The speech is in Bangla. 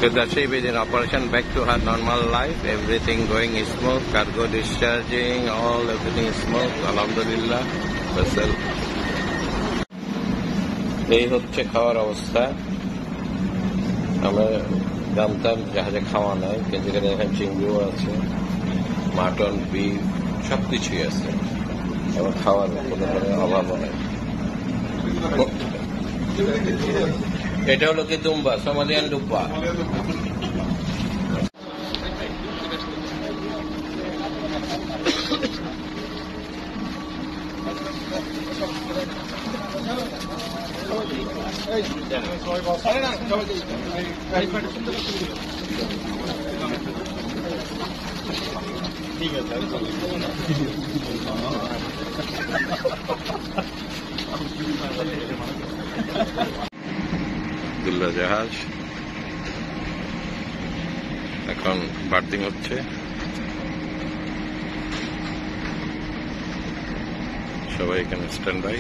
So the ship is in operation, back to her normal life. Everything going smooth, cargo discharging, everything is smooth. Alhamdulillah. Vessel. এই হচ্ছে খাওয়ার অবস্থা। আমরা জানতাম জাহাজে খাওয়া নাই, কিন্তু এখানে দেখেন চিংড়িও আছে, মাটন, বিফ সবকিছুই আছে এবং খাওয়ার কোনো ধরনের অভাবও নেই। এটা হলো কি দুম্বা, সোমালিয়ান দুব্বা। দুল্লা জাহাজ এখন বার্থিং হচ্ছে, সবাই এখানে স্ট্যান্ড বাই।